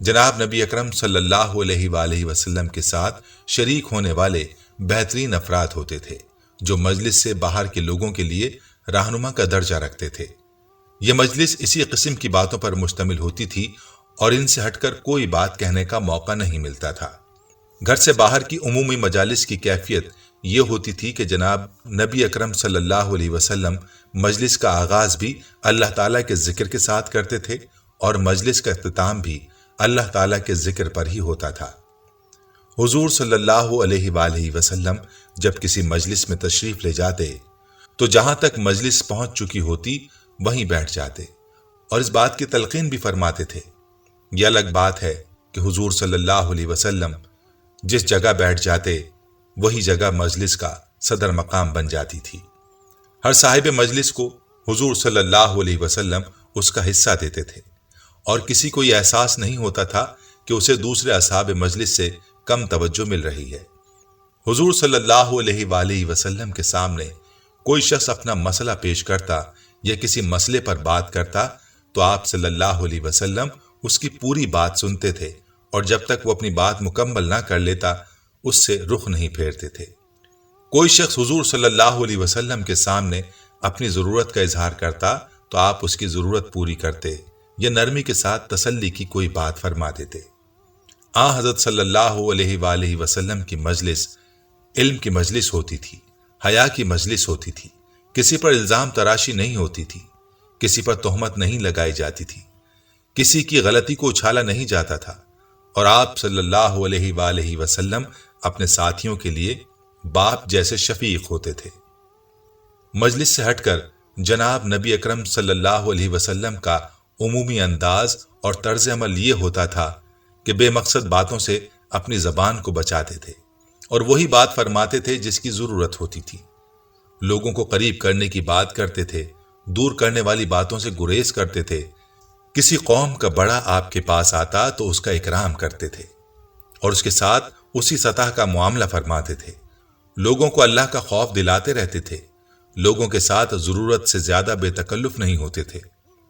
جناب نبی اکرم صلی اللہ علیہ وآلہ وسلم کے ساتھ شریک ہونے والے بہترین افراد ہوتے تھے جو مجلس سے باہر کے لوگوں کے لیے رہنما کا درجہ رکھتے تھے۔ یہ مجلس اسی قسم کی باتوں پر مشتمل ہوتی تھی اور ان سے ہٹ کر کوئی بات کہنے کا موقع نہیں ملتا تھا۔ گھر سے باہر کی عمومی مجالس کی کیفیت یہ ہوتی تھی کہ جناب نبی اکرم صلی اللہ علیہ وسلم مجلس کا آغاز بھی اللہ تعالیٰ کے ذکر کے ساتھ کرتے تھے اور مجلس کا اختتام بھی اللہ تعالیٰ کے ذکر پر ہی ہوتا تھا۔ حضور صلی اللہ علیہ وآلہ وسلم جب کسی مجلس میں تشریف لے جاتے تو جہاں تک مجلس پہنچ چکی ہوتی وہیں بیٹھ جاتے اور اس بات کی تلقین بھی فرماتے تھے۔ یہ الگ بات ہے کہ حضور صلی اللہ علیہ وسلم جس جگہ بیٹھ جاتے وہی جگہ مجلس کا صدر مقام بن جاتی تھی۔ ہر صاحب مجلس کو حضور صلی اللہ علیہ وسلم اس کا حصہ دیتے تھے اور کسی کو یہ احساس نہیں ہوتا تھا کہ اسے دوسرے اصحاب مجلس سے کم توجہ مل رہی ہے۔ حضور صلی اللہ علیہ وآلہ وسلم کے سامنے کوئی شخص اپنا مسئلہ پیش کرتا یا کسی مسئلے پر بات کرتا تو آپ صلی اللہ علیہ وسلم اس کی پوری بات سنتے تھے اور جب تک وہ اپنی بات مکمل نہ کر لیتا اس سے رخ نہیں پھیرتے تھے۔ کوئی شخص حضور صلی اللہ علیہ وسلم کے سامنے اپنی ضرورت کا اظہار کرتا تو آپ اس کی ضرورت پوری کرتے یا نرمی کے ساتھ تسلی کی کوئی بات فرما دیتے۔ حضرت صلی اللہ علیہ وآلہ وسلم کی مجلس علم کی مجلس ہوتی تھی، حیا کی مجلس ہوتی تھی، کسی پر الزام تراشی نہیں ہوتی تھی، کسی پر تہمت نہیں لگائی جاتی تھی، کسی کی غلطی کو اچھالا نہیں جاتا تھا اور آپ صلی اللہ علیہ وآلہ وسلم اپنے ساتھیوں کے لیے باپ جیسے شفیق ہوتے تھے۔ مجلس سے ہٹ کر جناب نبی اکرم صلی اللہ علیہ وسلم کا عمومی انداز اور طرز عمل یہ ہوتا تھا کہ بے مقصد باتوں سے اپنی زبان کو بچاتے تھے اور وہی بات فرماتے تھے جس کی ضرورت ہوتی تھی۔ لوگوں کو قریب کرنے کی بات کرتے تھے، دور کرنے والی باتوں سے گریز کرتے تھے۔ کسی قوم کا بڑا آپ کے پاس آتا تو اس کا اکرام کرتے تھے اور اس کے ساتھ اسی سطح کا معاملہ فرماتے تھے۔ لوگوں کو اللہ کا خوف دلاتے رہتے تھے۔ لوگوں کے ساتھ ضرورت سے زیادہ بے تکلف نہیں ہوتے تھے،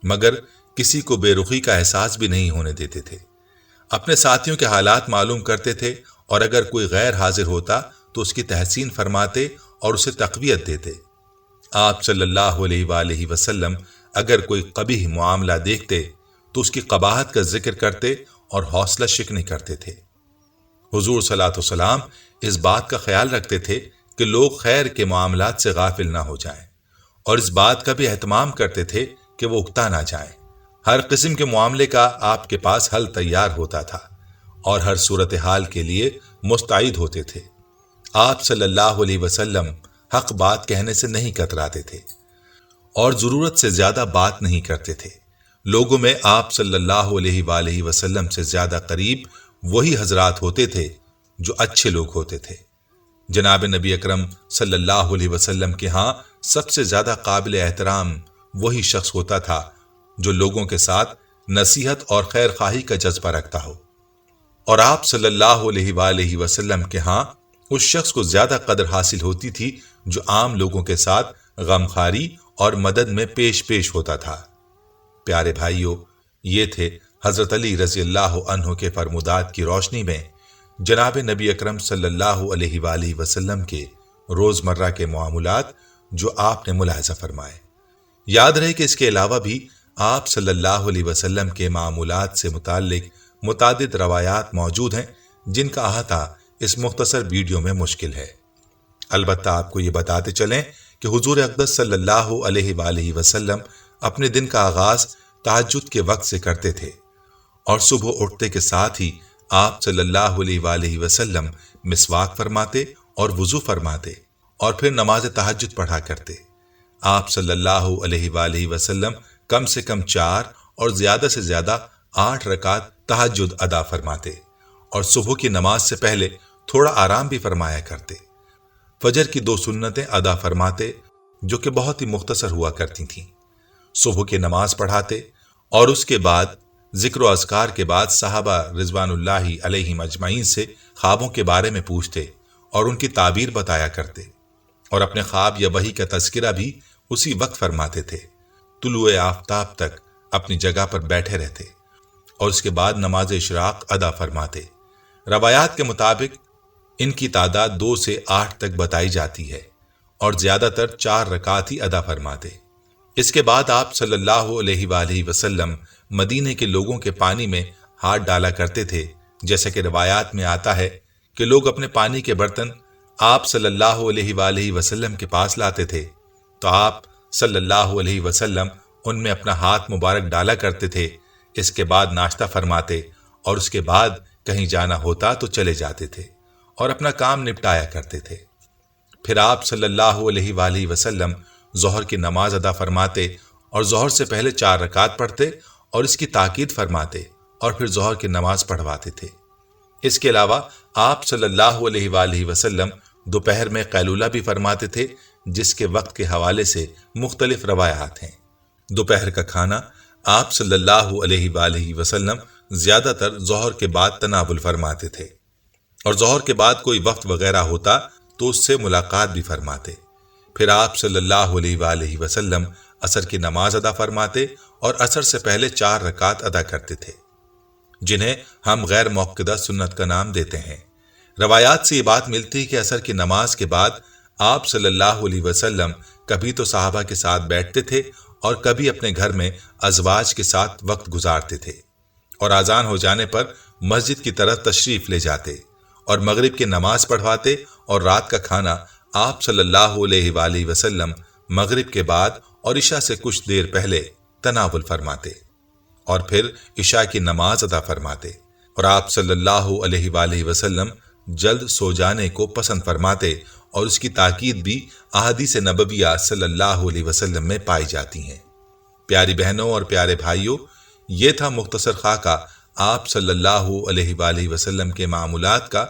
مگر کسی کو بے رخی کا احساس بھی نہیں ہونے دیتے تھے۔ اپنے ساتھیوں کے حالات معلوم کرتے تھے اور اگر کوئی غیر حاضر ہوتا تو اس کی تحسین فرماتے اور اسے تقویت دیتے۔ آپ صلی اللہ علیہ وآلہ وسلم اگر کوئی قبیح معاملہ دیکھتے تو اس کی قباحت کا ذکر کرتے اور حوصلہ شکنی کرتے تھے۔ حضور صلی اللہ علیہ وسلم اس بات کا خیال رکھتے تھے کہ لوگ خیر کے معاملات سے غافل نہ ہو جائیں اور اس بات کا بھی اہتمام کرتے تھے کہ وہ اکتا نہ جائیں۔ ہر قسم کے معاملے کا آپ کے پاس حل تیار ہوتا تھا اور ہر صورتحال کے لیے مستعد ہوتے تھے۔ آپ صلی اللہ علیہ وسلم حق بات کہنے سے نہیں کتراتے تھے اور ضرورت سے زیادہ بات نہیں کرتے تھے۔ لوگوں میں آپ صلی اللہ علیہ وآلہ وسلم سے زیادہ قریب وہی حضرات ہوتے تھے جو اچھے لوگ ہوتے تھے۔ جناب نبی اکرم صلی اللہ علیہ وسلم کے ہاں سب سے زیادہ قابل احترام وہی شخص ہوتا تھا جو لوگوں کے ساتھ نصیحت اور خیر خواہی کا جذبہ رکھتا ہو، اور آپ صلی اللہ علیہ وآلہ وسلم کے ہاں اس شخص کو زیادہ قدر حاصل ہوتی تھی جو عام لوگوں کے ساتھ غمخواری اور مدد میں پیش ہوتا تھا۔ پیارے بھائیوں، یہ تھے حضرت علی رضی اللہ عنہ کے فرمودات کی روشنی میں جناب نبی اکرم صلی اللہ علیہ وآلہ وسلم کے روزمرہ کے معاملات جو آپ نے ملاحظہ فرمائے۔ یاد رہے کہ اس کے علاوہ بھی آپ صلی اللہ علیہ وسلم کے معاملات سے متعلق متعدد روایات موجود ہیں جن کا احاطہ اس مختصر ویڈیو میں مشکل ہے۔ البتہ آپ کو یہ بتاتے چلیں کہ حضور اقدس صلی اللہ علیہ وآلہ وسلم اپنے دن کا آغاز تہجد کے وقت سے کرتے تھے اور صبح اٹھتے کے ساتھ ہی آپ صلی اللہ علیہ وآلہ وسلم مسواک فرماتے اور وضو فرماتے اور پھر نماز تہجد پڑھا کرتے۔ آپ صلی اللہ علیہ وآلہ وسلم کم سے کم 4 اور زیادہ سے زیادہ 8 رکعت تہجد ادا فرماتے اور صبح کی نماز سے پہلے تھوڑا آرام بھی فرمایا کرتے۔ فجر کی 2 سنتیں ادا فرماتے جو کہ بہت ہی مختصر ہوا کرتی تھیں۔ صبح کی نماز پڑھاتے اور اس کے بعد ذکر و اذکار کے بعد صحابہ رضوان اللہ علیہم اجمعین سے خوابوں کے بارے میں پوچھتے اور ان کی تعبیر بتایا کرتے اور اپنے خواب یا وحی کا تذکرہ بھی اسی وقت فرماتے تھے۔ طلوع آفتاب تک اپنی جگہ پر بیٹھے رہتے اور اس کے بعد نماز اشراق ادا فرماتے۔ روایات کے مطابق ان کی تعداد 2 سے 8 تک بتائی جاتی ہے اور زیادہ تر 4 رکعت ہی ادا فرماتے۔ اس کے بعد آپ صلی اللہ علیہ وآلہ وسلم مدینے کے لوگوں کے پانی میں ہاتھ ڈالا کرتے تھے، جیسا کہ روایات میں آتا ہے کہ لوگ اپنے پانی کے برتن آپ صلی اللہ علیہ وآلہ وسلم کے پاس لاتے تھے تو آپ صلی اللہ علیہ وسلم ان میں اپنا ہاتھ مبارک ڈالا کرتے تھے۔ اس کے بعد ناشتہ فرماتے اور اس کے بعد کہیں جانا ہوتا تو چلے جاتے تھے اور اپنا کام نپٹایا کرتے تھے۔ پھر آپ صلی اللہ علیہ وآلہ وسلم ظہر کی نماز ادا فرماتے اور ظہر سے پہلے 4 رکعت پڑھتے اور اس کی تاکید فرماتے اور پھر ظہر کی نماز پڑھواتے تھے۔ اس کے علاوہ آپ صلی اللہ علیہ وآلہ وسلم دوپہر میں قیلولہ بھی فرماتے تھے، جس کے وقت کے حوالے سے مختلف روایات ہیں۔ دوپہر کا کھانا آپ صلی اللہ علیہ وآلہ وسلم زیادہ تر ظہر کے بعد تناول فرماتے تھے اور ظہر کے بعد کوئی وقت وغیرہ ہوتا تو اس سے ملاقات بھی فرماتے۔ پھر آپ صلی اللہ علیہ وآلہ وسلم عصر کی نماز ادا فرماتے اور عصر سے پہلے 4 رکعت ادا کرتے تھے، جنہیں ہم غیر موقدہ سنت کا نام دیتے ہیں۔ روایات سے یہ بات ملتی ہے کہ عصر کی نماز کے بعد آپ صلی اللہ علیہ وسلم کبھی تو صحابہ کے ساتھ بیٹھتے تھے اور کبھی اپنے گھر میں ازواج کے ساتھ وقت گزارتے تھے اور اذان ہو جانے پر مسجد کی طرف تشریف لے جاتے اور مغرب کی نماز پڑھواتے اور رات کا کھانا آپ صلی اللہ علیہ وآلہ وسلم مغرب کے بعد اور عشاء سے کچھ دیر پہلے تناول فرماتے اور پھر عشاء کی نماز ادا فرماتے اور آپ صلی اللہ علیہ وآلہ وسلم جلد سو جانے کو پسند فرماتے اور اس کی تاکید بھی احادیث نبویہ صلی اللہ علیہ وسلم میں پائی جاتی ہیں۔ پیاری بہنوں اور پیارے بھائیوں، یہ تھا مختصر خاکہ آپ صلی اللہ علیہ وآلہ وسلم کے معمولات کا۔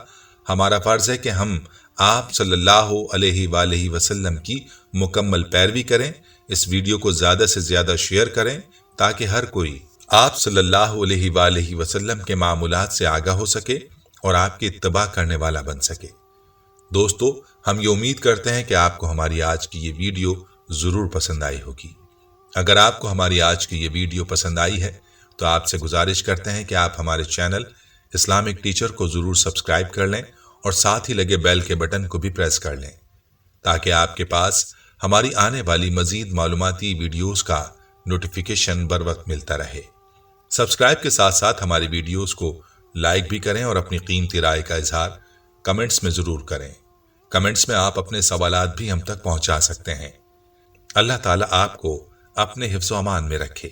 ہمارا فرض ہے کہ ہم آپ صلی اللہ علیہ وآلہ وسلم کی مکمل پیروی کریں۔ اس ویڈیو کو زیادہ سے زیادہ شیئر کریں تاکہ ہر کوئی آپ صلی اللہ علیہ وآلہ وسلم کے معمولات سے آگاہ ہو سکے اور آپ کی اتباع کرنے والا بن سکے۔ دوستو، ہم یہ امید کرتے ہیں کہ آپ کو ہماری آج کی یہ ویڈیو ضرور پسند آئی ہوگی۔ اگر آپ کو ہماری آج کی یہ ویڈیو پسند آئی ہے تو آپ سے گزارش کرتے ہیں کہ آپ ہمارے چینل اسلامک ٹیچر کو ضرور سبسکرائب کر لیں اور ساتھ ہی لگے بیل کے بٹن کو بھی پریس کر لیں تاکہ آپ کے پاس ہماری آنے والی مزید معلوماتی ویڈیوز کا نوٹیفیکیشن بر وقت ملتا رہے۔ سبسکرائب کے ساتھ ساتھ ہماری ویڈیوز کو لائک بھی کریں اور اپنی قیمتی رائے کا اظہار کمنٹس میں ضرور کریں۔ کمنٹس میں آپ اپنے سوالات بھی ہم تک پہنچا سکتے ہیں۔ اللہ تعالیٰ آپ کو اپنے حفظ و امان میں رکھے،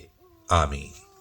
آمین۔